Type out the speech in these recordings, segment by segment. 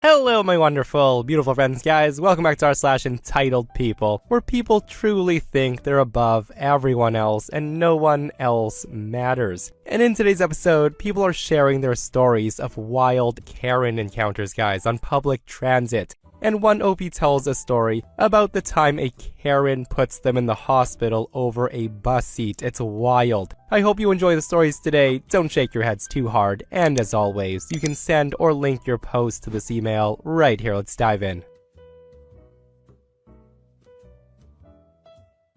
Hello my wonderful, beautiful friends guys, welcome back to entitled people, where people truly think they're above everyone else and no one else matters. And in today's episode, people are sharing their stories of wild Karen encounters guys on public transit. And one OP tells a story about the time a Karen puts them in the hospital over a bus seat. It's wild. I hope you enjoy the stories today. Don't shake your heads too hard. And as always, you can send or link your post to this email right here. Let's dive in.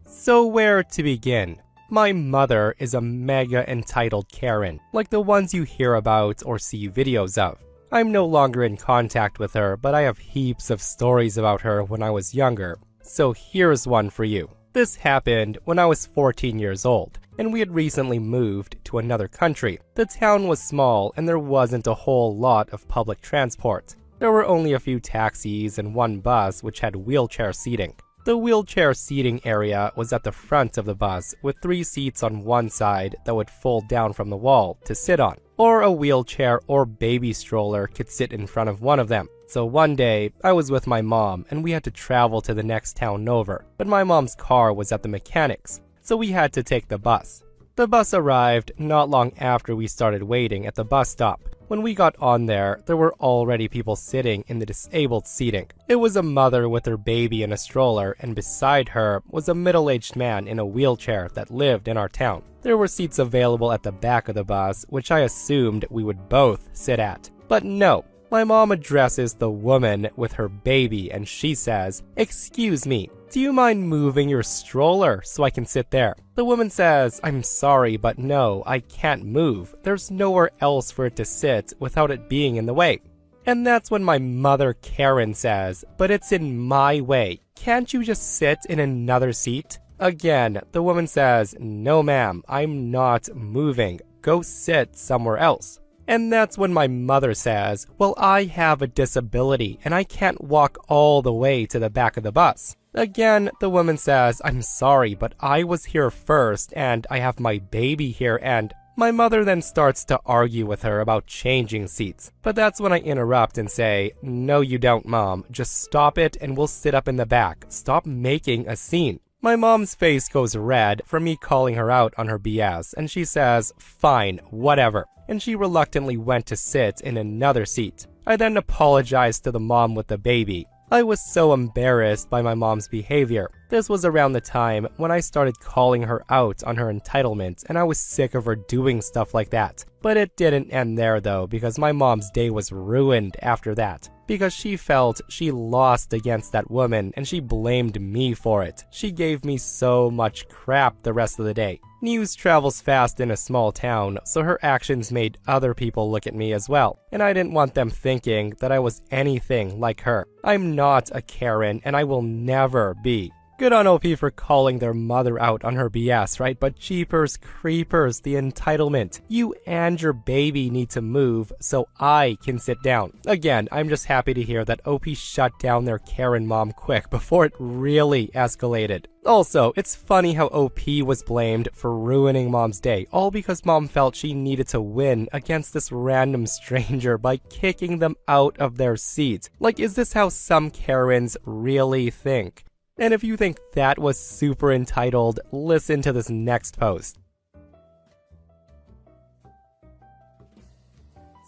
So where to begin? My mother is a mega entitled Karen, like the ones you hear about or see videos of. I'm no longer in contact with her, but I have heaps of stories about her when I was younger. So here's one for you. This happened when I was 14 years old, and we had recently moved to another country. The town was small, and there wasn't a whole lot of public transport. There were only a few taxis and one bus which had wheelchair seating. The wheelchair seating area was at the front of the bus, with 3 seats on one side that would fold down from the wall to sit on. Or a wheelchair or baby stroller could sit in front of one of them. So one day, I was with my mom and we had to travel to the next town over, but my mom's car was at the mechanics, so we had to take the bus. The bus arrived not long after we started waiting at the bus stop. When we got on there were already people sitting in the disabled seating. It was a mother with her baby in a stroller, and beside her was a middle-aged man in a wheelchair that lived in our town. There were seats available at the back of the bus, which I assumed we would both sit at. But no, my mom addresses the woman with her baby and she says, "Excuse me, do you mind moving your stroller so I can sit there?" The woman says, "I'm sorry, but no, I can't move. There's nowhere else for it to sit without it being in the way." And that's when my mother Karen says, "But it's in my way. Can't you just sit in another seat?" Again, the woman says, "No ma'am, I'm not moving. Go sit somewhere else." And that's when my mother says, "Well, I have a disability and I can't walk all the way to the back of the bus." Again, the woman says, "I'm sorry, but I was here first and I have my baby here," and my mother then starts to argue with her about changing seats. But that's when I interrupt and say, "No you don't, Mom. Just stop it and we'll sit up in the back. Stop making a scene." My mom's face goes red from me calling her out on her BS, and she says, "Fine, whatever." And she reluctantly went to sit in another seat. I then apologized to the mom with the baby. I was so embarrassed by my mom's behavior. This was around the time when I started calling her out on her entitlement, and I was sick of her doing stuff like that. But it didn't end there though, because my mom's day was ruined after that. Because she felt she lost against that woman and she blamed me for it. She gave me so much crap the rest of the day. News travels fast in a small town, so her actions made other people look at me as well. And I didn't want them thinking that I was anything like her. I'm not a Karen, and I will never be. Good on OP for calling their mother out on her BS, right? But jeepers creepers, the entitlement. You and your baby need to move so I can sit down. Again, I'm just happy to hear that OP shut down their Karen mom quick before it really escalated. Also, it's funny how OP was blamed for ruining Mom's day, all because Mom felt she needed to win against this random stranger by kicking them out of their seats. Like, is this how some Karens really think? And if you think that was super entitled, listen to this next post.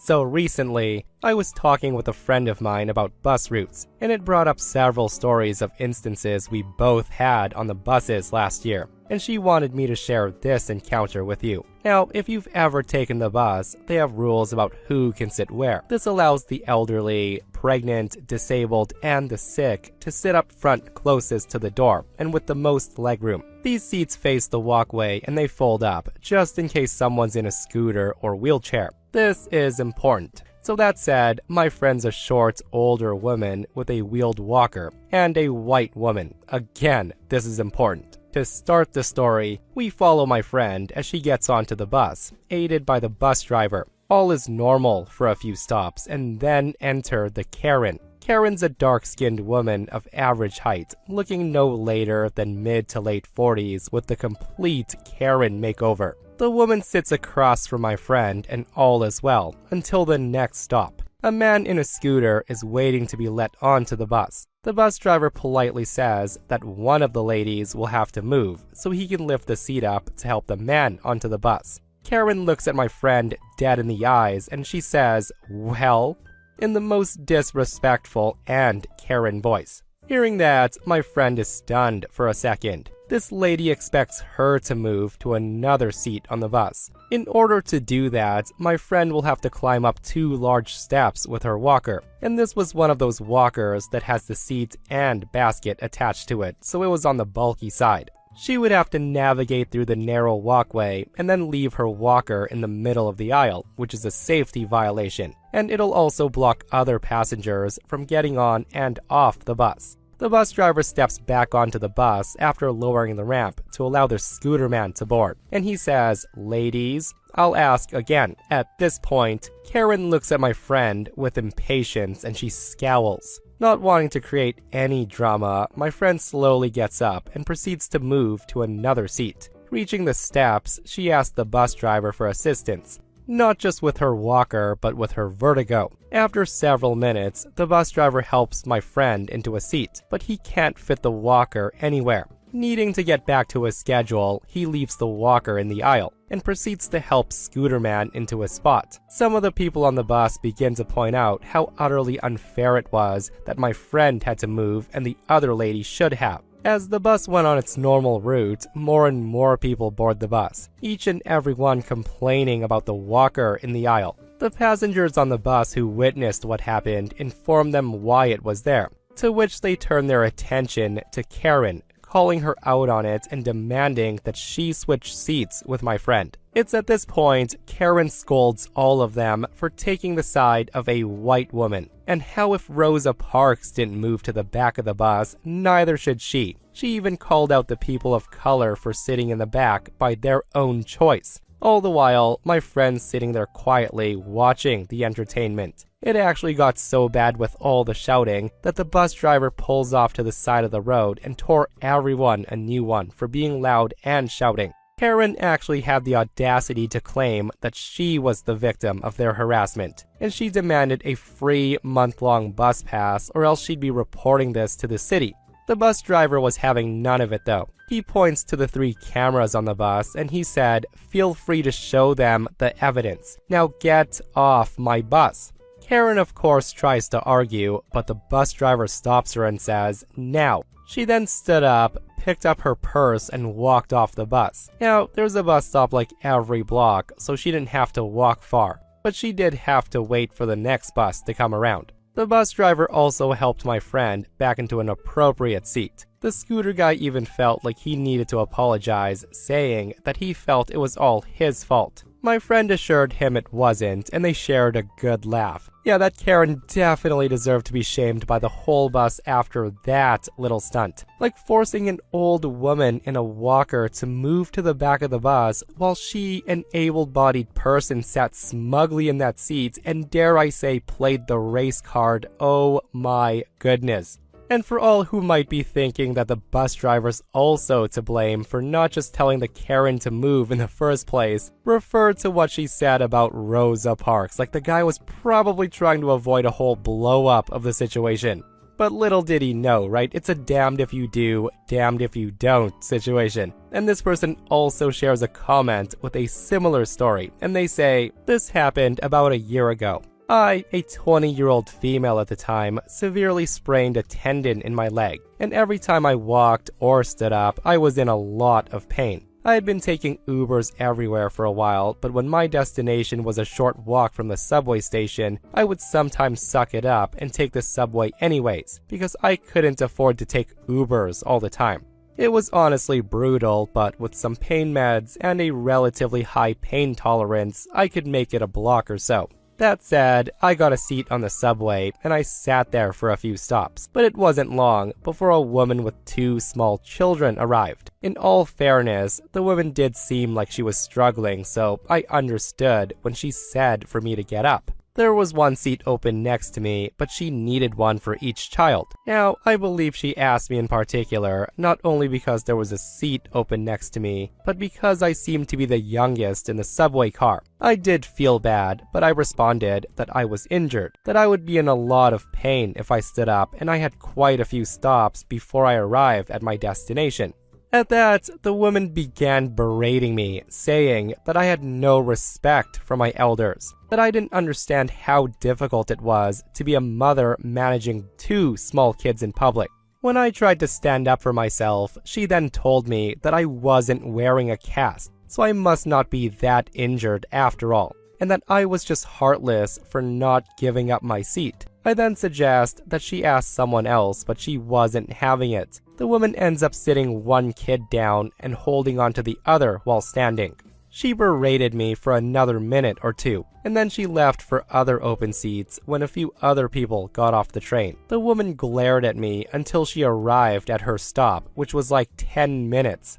So recently, I was talking with a friend of mine about bus routes, and it brought up several stories of instances we both had on the buses last year, and she wanted me to share this encounter with you. Now, if you've ever taken the bus, they have rules about who can sit where. This allows the elderly, pregnant, disabled, and the sick to sit up front closest to the door, and with the most legroom. These seats face the walkway and they fold up, just in case someone's in a scooter or wheelchair. This is important. So that said, my friend's a short, older woman with a wheeled walker, and a white woman. Again, this is important. To start the story, we follow my friend as she gets onto the bus, aided by the bus driver. All is normal for a few stops, and then enter the Karen. Karen's a dark-skinned woman of average height, looking no later than mid to late 40s with the complete Karen makeover. The woman sits across from my friend and all is well, until the next stop. A man in a scooter is waiting to be let onto the bus. The bus driver politely says that one of the ladies will have to move so he can lift the seat up to help the man onto the bus. Karen looks at my friend dead in the eyes and she says, "Well?" in the most disrespectful and Karen voice. Hearing that, my friend is stunned for a second. This lady expects her to move to another seat on the bus. In order to do that, my friend will have to climb up 2 large steps with her walker. And this was one of those walkers that has the seat and basket attached to it, so it was on the bulky side. She would have to navigate through the narrow walkway and then leave her walker in the middle of the aisle, which is a safety violation, and it'll also block other passengers from getting on and off the bus. The bus driver steps back onto the bus after lowering the ramp to allow the scooter man to board, and he says, "Ladies, I'll ask again." At this point, Karen looks at my friend with impatience and she scowls. Not wanting to create any drama, my friend slowly gets up and proceeds to move to another seat. Reaching the steps, she asks the bus driver for assistance, not just with her walker, but with her vertigo. After several minutes, the bus driver helps my friend into a seat, but he can't fit the walker anywhere. Needing to get back to his schedule, he leaves the walker in the aisle and proceeds to help Scooter Man into a spot. Some of the people on the bus begin to point out how utterly unfair it was that my friend had to move and the other lady should have. As the bus went on its normal route, more and more people board the bus, each and every one complaining about the walker in the aisle. The passengers on the bus who witnessed what happened informed them why it was there, to which they turned their attention to Karen, calling her out on it and demanding that she switch seats with my friend. It's at this point Karen scolds all of them for taking the side of a white woman, and how if Rosa Parks didn't move to the back of the bus, neither should she. She even called out the people of color for sitting in the back by their own choice. All the while, my friend's sitting there quietly watching the entertainment. It actually got so bad with all the shouting that the bus driver pulls off to the side of the road and tore everyone a new one for being loud and shouting. Karen actually had the audacity to claim that she was the victim of their harassment, and she demanded a free month-long bus pass or else she'd be reporting this to the city. The bus driver was having none of it though. He points to the 3 cameras on the bus and he said, "Feel free to show them the evidence. Now get off my bus." Karen of course tries to argue, but the bus driver stops her and says, "Now." She then stood up, picked up her purse, and walked off the bus. Now, there's a bus stop like every block, so she didn't have to walk far, but she did have to wait for the next bus to come around. The bus driver also helped my friend back into an appropriate seat. The scooter guy even felt like he needed to apologize, saying that he felt it was all his fault. My friend assured him it wasn't, and they shared a good laugh. Yeah, that Karen definitely deserved to be shamed by the whole bus after that little stunt. Like forcing an old woman in a walker to move to the back of the bus while she, an able-bodied person, sat smugly in that seat and, dare I say, played the race card. Oh my goodness. And for all who might be thinking that the bus driver's also to blame for not just telling the Karen to move in the first place, refer to what she said about Rosa Parks, like the guy was probably trying to avoid a whole blow-up of the situation. But little did he know, right? It's a damned if you do, damned if you don't situation. And this person also shares a comment with a similar story, and they say, "This happened about a year ago. I, a 20-year-old female at the time, severely sprained a tendon in my leg, and every time I walked or stood up, I was in a lot of pain. I had been taking Ubers everywhere for a while, but when my destination was a short walk from the subway station, I would sometimes suck it up and take the subway anyways, because I couldn't afford to take Ubers all the time. It was honestly brutal, but with some pain meds and a relatively high pain tolerance, I could make it a block or so. That said, I got a seat on the subway and I sat there for a few stops, but it wasn't long before a woman with 2 small children arrived. In all fairness, the woman did seem like she was struggling, so I understood when she said for me to get up. There was one seat open next to me, but she needed one for each child. Now, I believe she asked me in particular, not only because there was a seat open next to me, but because I seemed to be the youngest in the subway car. I did feel bad, but I responded that I was injured, that I would be in a lot of pain if I stood up, and I had quite a few stops before I arrived at my destination. At that, the woman began berating me, saying that I had no respect for my elders, that I didn't understand how difficult it was to be a mother managing 2 small kids in public. When I tried to stand up for myself, she then told me that I wasn't wearing a cast, so I must not be that injured after all, and that I was just heartless for not giving up my seat. I then suggest that she ask someone else, but she wasn't having it. The woman ends up sitting one kid down and holding onto the other while standing. She berated me for another minute or 2, and then she left for other open seats when a few other people got off the train. The woman glared at me until she arrived at her stop, which was like 10 minutes.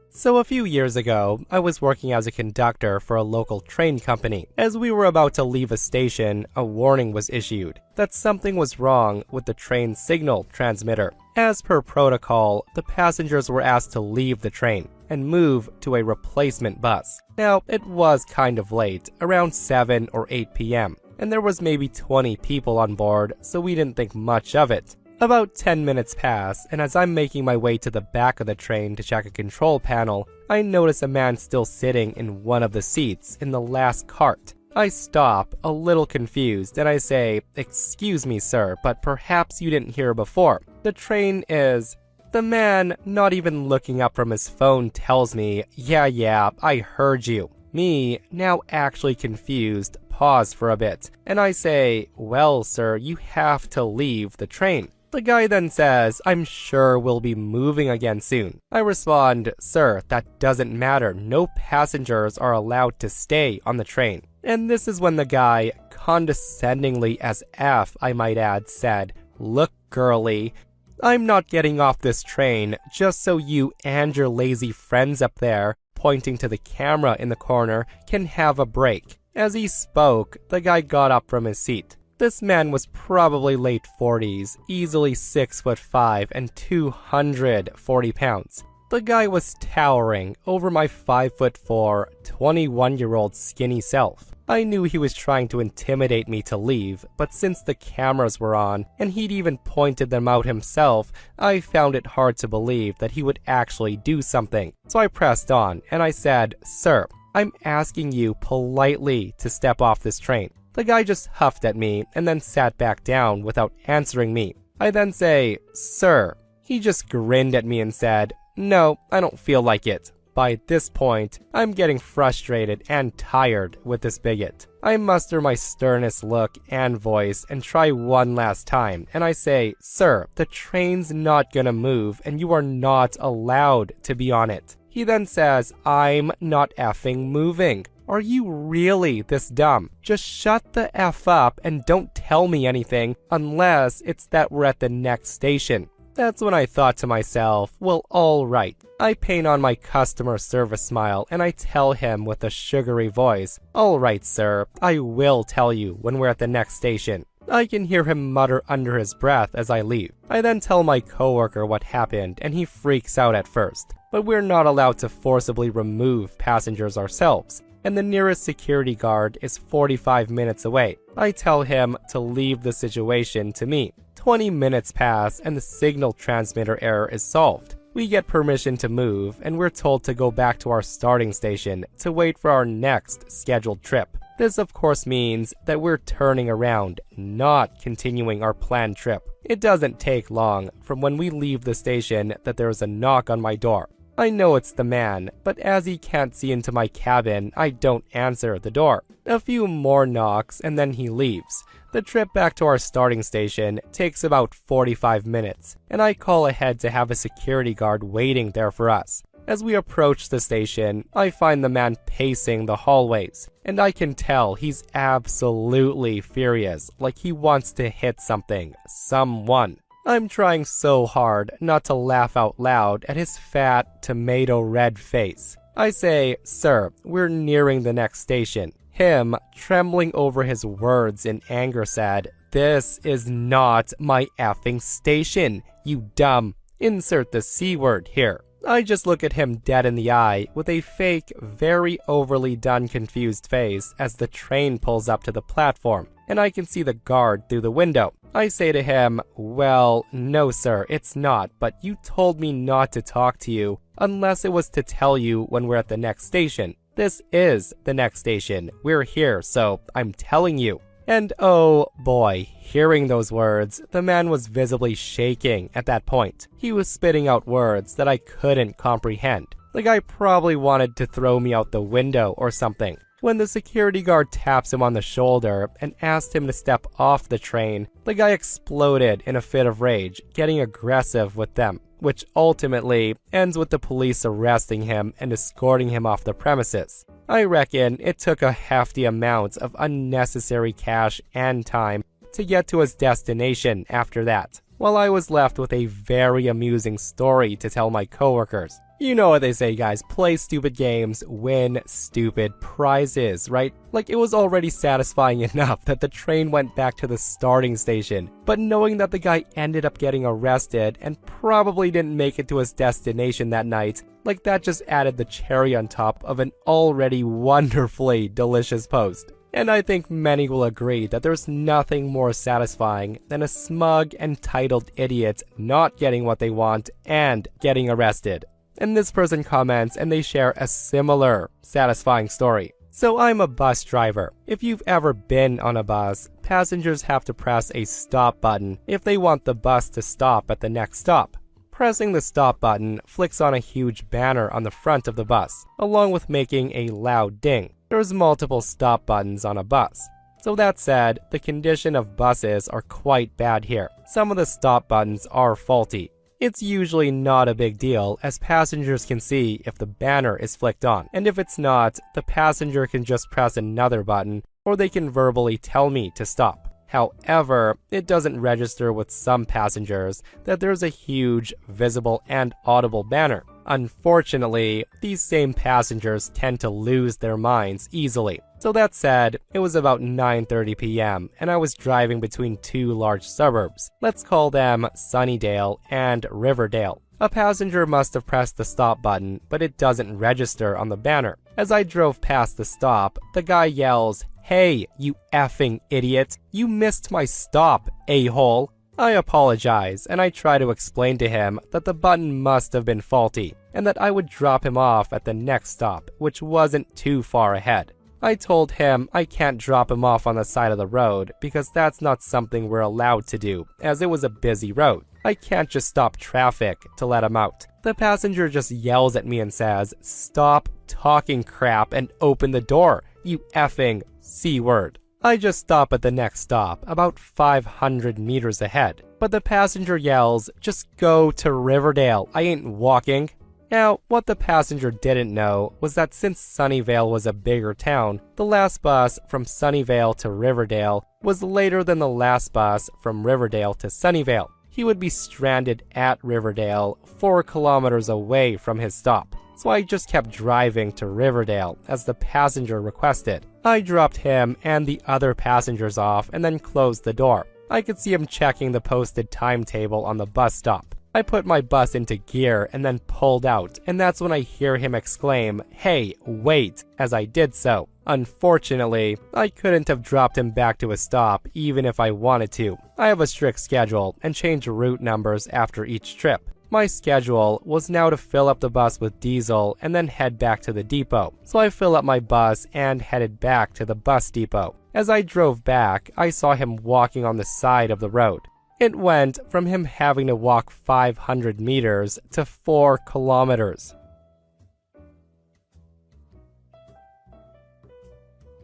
So a few years ago, I was working as a conductor for a local train company. As we were about to leave a station, a warning was issued that something was wrong with the train's signal transmitter. As per protocol, the passengers were asked to leave the train and move to a replacement bus. Now, it was kind of late, around 7 or 8 p.m., and there was maybe 20 people on board, so we didn't think much of it. About 10 minutes pass, and as I'm making my way to the back of the train to check a control panel, I notice a man still sitting in one of the seats in the last cart. I stop, a little confused, and I say, "Excuse me, sir, but perhaps you didn't hear before. The train is..." The man, not even looking up from his phone, tells me, yeah, I heard you." Me, now actually confused, pause for a bit, and I say, "Well, sir, you have to leave the train." The guy then says, "I'm sure we'll be moving again soon." I respond, "Sir, that doesn't matter. No passengers are allowed to stay on the train." And this is when the guy, condescendingly as F, I might add, said, "Look, girly, I'm not getting off this train just so you and your lazy friends up there," pointing to the camera in the corner, "can have a break." As he spoke, the guy got up from his seat. This man was probably late 40s, easily 6'5" and 240 pounds. The guy was towering over my 5'4", 21-year-old skinny self. I knew he was trying to intimidate me to leave, but since the cameras were on, and he'd even pointed them out himself, I found it hard to believe that he would actually do something. So I pressed on, and I said, "Sir, I'm asking you politely to step off this train." The guy just huffed at me and then sat back down without answering me. I then say, "Sir." He just grinned at me and said, "No, I don't feel like it." By this point, I'm getting frustrated and tired with this bigot. I muster my sternest look and voice and try one last time, and I say, "Sir, the train's not gonna move and you are not allowed to be on it." He then says, "I'm not effing moving. Are you really this dumb? Just shut the F up and don't tell me anything unless it's that we're at the next station." That's when I thought to myself, well, all right. I paint on my customer service smile and I tell him with a sugary voice, "All right, sir, I will tell you when we're at the next station." I can hear him mutter under his breath as I leave. I then tell my coworker what happened and he freaks out at first. But we're not allowed to forcibly remove passengers ourselves, and the nearest security guard is 45 minutes away. I tell him to leave the situation to me. 20 minutes pass and the signal transmitter error is solved. We get permission to move and we're told to go back to our starting station to wait for our next scheduled trip. This of course means that we're turning around, not continuing our planned trip. It doesn't take long from when we leave the station that there's a knock on my door. I know it's the man, but as he can't see into my cabin, I don't answer the door. A few more knocks and then he leaves. The trip back to our starting station takes about 45 minutes, and I call ahead to have a security guard waiting there for us. As we approach the station, I find the man pacing the hallways, and I can tell he's absolutely furious, like he wants to hit something, someone. I'm trying so hard not to laugh out loud at his fat, tomato red face. I say, "Sir, we're nearing the next station." Him, trembling over his words in anger, said, "This is not my effing station, you dumb." Insert the C word here. I just look at him dead in the eye with a fake, very overly done confused face as the train pulls up to the platform, and I can see the guard through the window. I say to him, "Well, no sir, it's not, but you told me not to talk to you unless it was to tell you when we're at the next station. This is the next station. We're here, so I'm telling you." And oh boy, hearing those words, the man was visibly shaking at that point. He was spitting out words that I couldn't comprehend. Like I probably wanted to throw me out the window or something. When the security guard taps him on the shoulder and asked him to step off the train, the guy exploded in a fit of rage, getting aggressive with them, which ultimately ends with the police arresting him and escorting him off the premises. I reckon it took a hefty amount of unnecessary cash and time to get to his destination after that, while I was left with a very amusing story to tell my coworkers. You know what they say, guys, play stupid games, win stupid prizes, right? Like, it was already satisfying enough that the train went back to the starting station, but knowing that the guy ended up getting arrested and probably didn't make it to his destination that night, like that just added the cherry on top of an already wonderfully delicious post. And I think many will agree that there's nothing more satisfying than a smug, entitled idiot not getting what they want and getting arrested. And this person comments and they share a similar satisfying story. So I'm a bus driver. If you've ever been on a bus, passengers have to press a stop button if they want the bus to stop at the next stop. Pressing the stop button flicks on a huge banner on the front of the bus, along with making a loud ding. There's multiple stop buttons on a bus. So that said, the condition of buses are quite bad here. Some of the stop buttons are faulty. It's usually not a big deal, as passengers can see if the banner is flicked on, and if it's not, the passenger can just press another button, or they can verbally tell me to stop. However, it doesn't register with some passengers that there's a huge, visible, and audible banner. Unfortunately, these same passengers tend to lose their minds easily. So that said, it was about 9:30 p.m. and I was driving between two large suburbs. Let's call them Sunnydale and Riverdale. A passenger must have pressed the stop button, but it doesn't register on the banner. As I drove past the stop, the guy yells, "Hey, you effing idiot! You missed my stop, a-hole!" I apologize, and I try to explain to him that the button must have been faulty, and that I would drop him off at the next stop, which wasn't too far ahead. I told him I can't drop him off on the side of the road because that's not something we're allowed to do, as it was a busy road. I can't just stop traffic to let him out. The passenger just yells at me and says, "Stop talking crap and open the door, you effing C-word." I just stop at the next stop, about 500 meters ahead. But the passenger yells, "Just go to Riverdale, I ain't walking." Now, what the passenger didn't know was that since Sunnyvale was a bigger town, the last bus from Sunnyvale to Riverdale was later than the last bus from Riverdale to Sunnyvale. He would be stranded at Riverdale, 4 kilometers away from his stop. So I just kept driving to Riverdale as the passenger requested. I dropped him and the other passengers off and then closed the door. I could see him checking the posted timetable on the bus stop. I put my bus into gear and then pulled out, and that's when I hear him exclaim, "Hey, wait," as I did so. Unfortunately, I couldn't have dropped him back to his stop even if I wanted to. I have a strict schedule and change route numbers after each trip. My schedule was now to fill up the bus with diesel and then head back to the depot. So I fill up my bus and headed back to the bus depot. As I drove back, I saw him walking on the side of the road. It went from him having to walk 500 meters to 4 kilometers.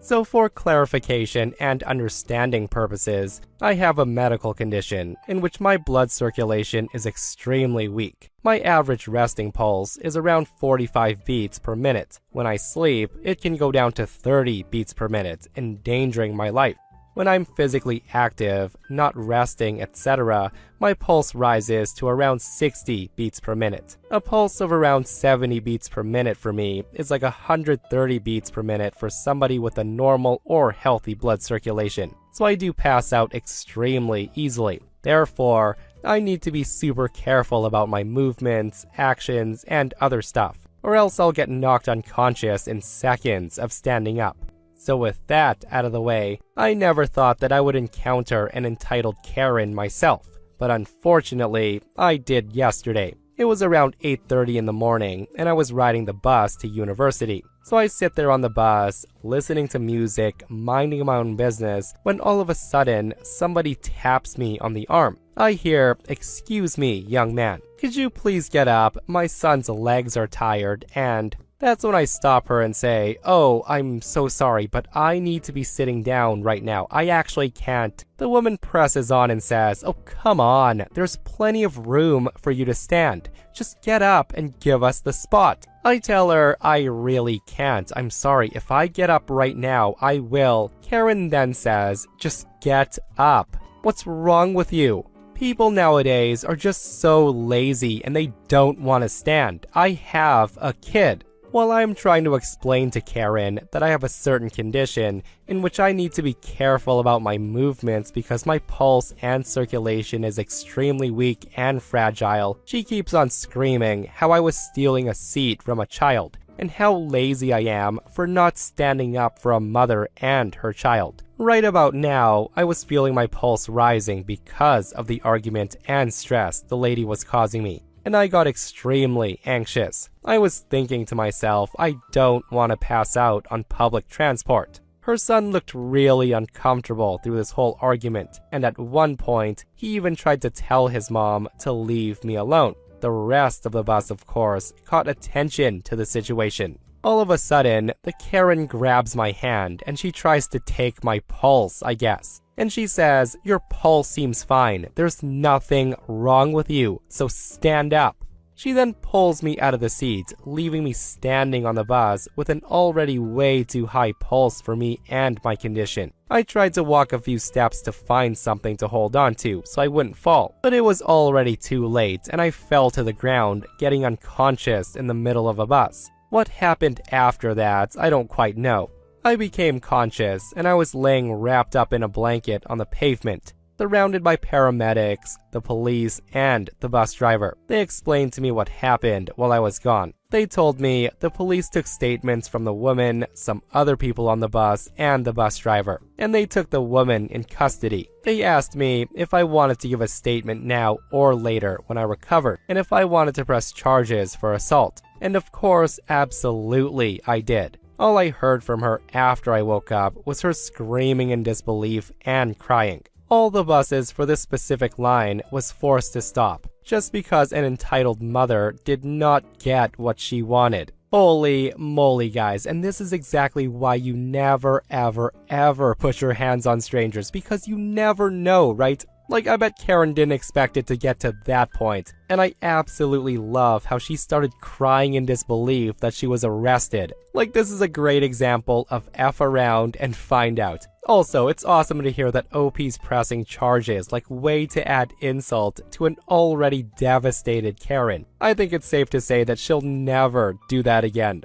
So for clarification and understanding purposes, I have a medical condition in which my blood circulation is extremely weak. My average resting pulse is around 45 beats per minute. When I sleep, it can go down to 30 beats per minute, endangering my life. When I'm physically active, not resting, etc., my pulse rises to around 60 beats per minute. A pulse of around 70 beats per minute for me is like 130 beats per minute for somebody with a normal or healthy blood circulation, so I do pass out extremely easily. Therefore, I need to be super careful about my movements, actions, and other stuff, or else I'll get knocked unconscious in seconds of standing up. So with that out of the way, I never thought that I would encounter an entitled Karen myself, but unfortunately, I did yesterday. It was around 8:30 in the morning, and I was riding the bus to university. So I sit there on the bus, listening to music, minding my own business, when all of a sudden, somebody taps me on the arm. I hear, "Excuse me, young man. Could you please get up? My son's legs are tired," and that's when I stop her and say, "Oh, I'm so sorry, but I need to be sitting down right now. I actually can't." The woman presses on and says, "Oh, come on. There's plenty of room for you to stand. Just get up and give us the spot." I tell her I really can't. I'm sorry. If I get up right now, I will. Karen then says, "Just get up. What's wrong with you?" People nowadays are just so lazy and they don't want to stand. I have a kid. While I'm trying to explain to Karen that I have a certain condition in which I need to be careful about my movements because my pulse and circulation is extremely weak and fragile, she keeps on screaming how I was stealing a seat from a child and how lazy I am for not standing up for a mother and her child. Right about now, I was feeling my pulse rising because of the argument and stress the lady was causing me, and I got extremely anxious. I was thinking to myself, I don't want to pass out on public transport. Her son looked really uncomfortable through this whole argument, and at one point, he even tried to tell his mom to leave me alone. The rest of the bus, of course, caught attention to the situation. All of a sudden, the Karen grabs my hand and she tries to take my pulse, I guess. And she says, "Your pulse seems fine. There's nothing wrong with you, so stand up." She then pulls me out of the seat, leaving me standing on the bus with an already way too high pulse for me and my condition. I tried to walk a few steps to find something to hold on to so I wouldn't fall, but it was already too late and I fell to the ground, getting unconscious in the middle of a bus. What happened after that, I don't quite know. I became conscious and I was laying wrapped up in a blanket on the pavement, surrounded by paramedics, the police, and the bus driver. They explained to me what happened while I was gone. They told me the police took statements from the woman, some other people on the bus, and the bus driver, and they took the woman in custody. They asked me if I wanted to give a statement now or later when I recovered, and if I wanted to press charges for assault. And of course, absolutely I did. All I heard from her after I woke up was her screaming in disbelief and crying. All the buses for this specific line was forced to stop, just because an entitled mother did not get what she wanted. Holy moly, guys, and this is exactly why you never, ever, ever put your hands on strangers, because you never know, right? Like, I bet Karen didn't expect it to get to that point, and I absolutely love how she started crying in disbelief that she was arrested. Like, this is a great example of F around and find out. Also, it's awesome to hear that OP's pressing charges like way to add insult to an already devastated Karen. I think it's safe to say that she'll never do that again.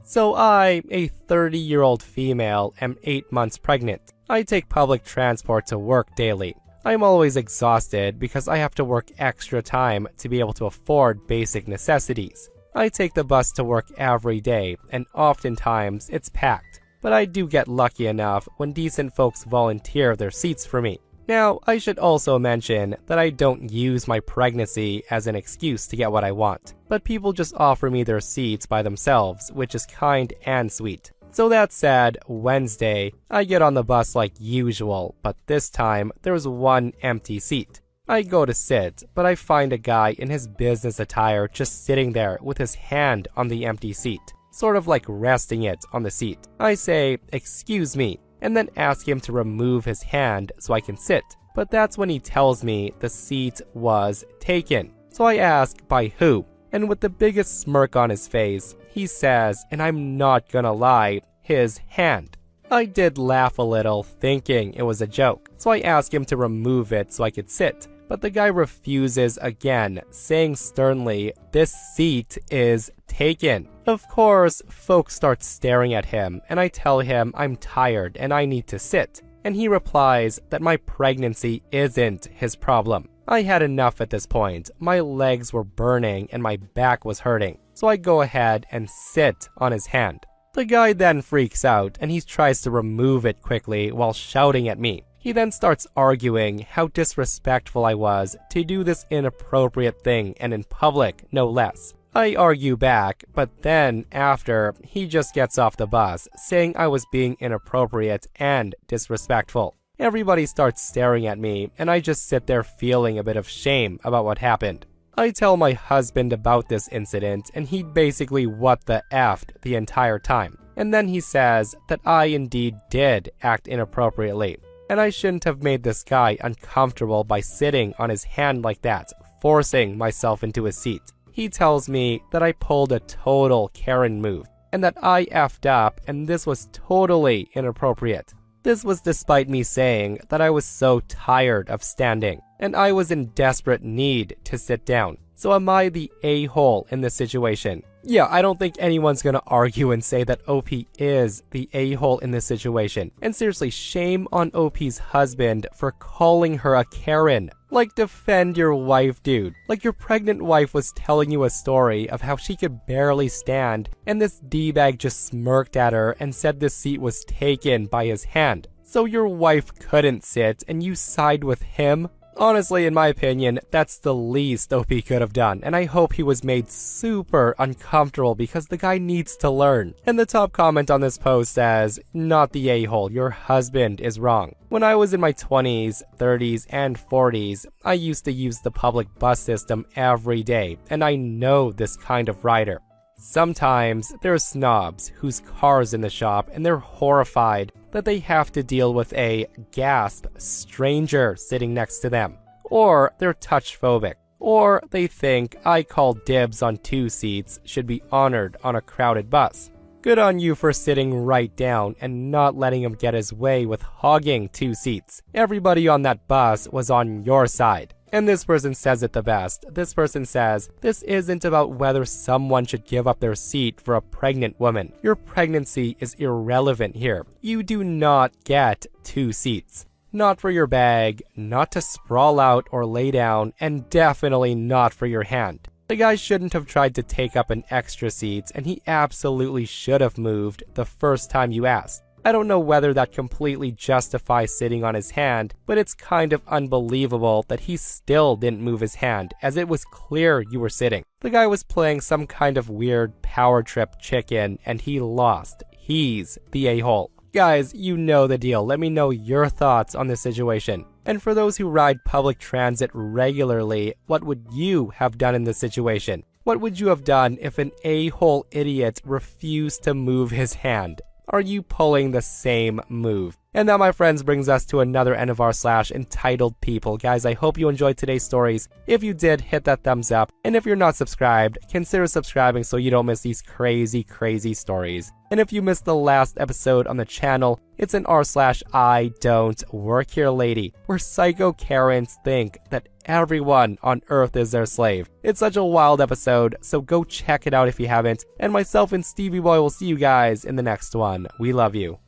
So I, a 30-year-old female, am 8 months pregnant. I take public transport to work daily. I'm always exhausted because I have to work extra time to be able to afford basic necessities. I take the bus to work every day, and oftentimes it's packed. But I do get lucky enough when decent folks volunteer their seats for me. Now, I should also mention that I don't use my pregnancy as an excuse to get what I want, but people just offer me their seats by themselves, which is kind and sweet. So that said, Wednesday, I get on the bus like usual, but this time there's one empty seat. I go to sit, but I find a guy in his business attire just sitting there with his hand on the empty seat, sort of like resting it on the seat. I say, "Excuse me," and then ask him to remove his hand so I can sit. But that's when he tells me the seat was taken. So I ask, by who? And with the biggest smirk on his face, he says, and I'm not gonna lie, his hand. I did laugh a little, thinking it was a joke, so I asked him to remove it so I could sit. But the guy refuses again, saying sternly, "This seat is taken." Of course, folks start staring at him, and I tell him I'm tired and I need to sit. And he replies that my pregnancy isn't his problem. I had enough at this point. My legs were burning and my back was hurting, so I go ahead and sit on his hand. The guy then freaks out and he tries to remove it quickly while shouting at me. He then starts arguing how disrespectful I was to do this inappropriate thing, and in public, no less. I argue back, but then after, he just gets off the bus, saying I was being inappropriate and disrespectful. Everybody starts staring at me, and I just sit there feeling a bit of shame about what happened. I tell my husband about this incident, and he basically what the F'd the entire time. And then he says that I indeed did act inappropriately, and I shouldn't have made this guy uncomfortable by sitting on his hand like that, forcing myself into his seat. He tells me that I pulled a total Karen move, and that I F'd up and this was totally inappropriate. This was despite me saying that I was so tired of standing, and I was in desperate need to sit down. So am I the a-hole in this situation? Yeah, I don't think anyone's gonna argue and say that OP is the a-hole in this situation. And seriously, shame on OP's husband for calling her a Karen. Like, defend your wife, dude. Like, your pregnant wife was telling you a story of how she could barely stand, and this D-bag just smirked at her and said this seat was taken by his hand. So your wife couldn't sit, and you side with him? Honestly, in my opinion, that's the least OP could have done, and I hope he was made super uncomfortable because the guy needs to learn. And the top comment on this post says, "Not the a-hole, your husband is wrong." When I was in my 20s, 30s, and 40s, I used to use the public bus system every day, and I know this kind of rider. Sometimes there are snobs whose car's in the shop and they're horrified that they have to deal with a, gasp, stranger sitting next to them. Or they're touch phobic. Or they think I call dibs on 2 seats should be honored on a crowded bus. Good on you for sitting right down and not letting him get his way with hogging 2 seats. Everybody on that bus was on your side. And this person says it the best. This person says, "This isn't about whether someone should give up their seat for a pregnant woman. Your pregnancy is irrelevant here. You do not get 2 seats. Not for your bag, not to sprawl out or lay down, and definitely not for your hand." The guy shouldn't have tried to take up an extra seat, and he absolutely should have moved the first time you asked. I don't know whether that completely justifies sitting on his hand, but it's kind of unbelievable that he still didn't move his hand, as it was clear you were sitting. The guy was playing some kind of weird power trip chicken, and he lost. He's the a-hole. Guys, you know the deal. Let me know your thoughts on this situation. And for those who ride public transit regularly, what would you have done in this situation? What would you have done if an a-hole idiot refused to move his hand? Are you pulling the same move? And that, my friends, brings us to another end of r/entitled people. Guys, I hope you enjoyed today's stories. If you did, hit that thumbs up. And if you're not subscribed, consider subscribing so you don't miss these crazy, crazy stories. And if you missed the last episode on the channel, it's an r/I don't work here lady, where psycho Karens think that everyone on Earth is their slave. It's such a wild episode, so go check it out if you haven't. And myself and Stevie Boy will see you guys in the next one. We love you.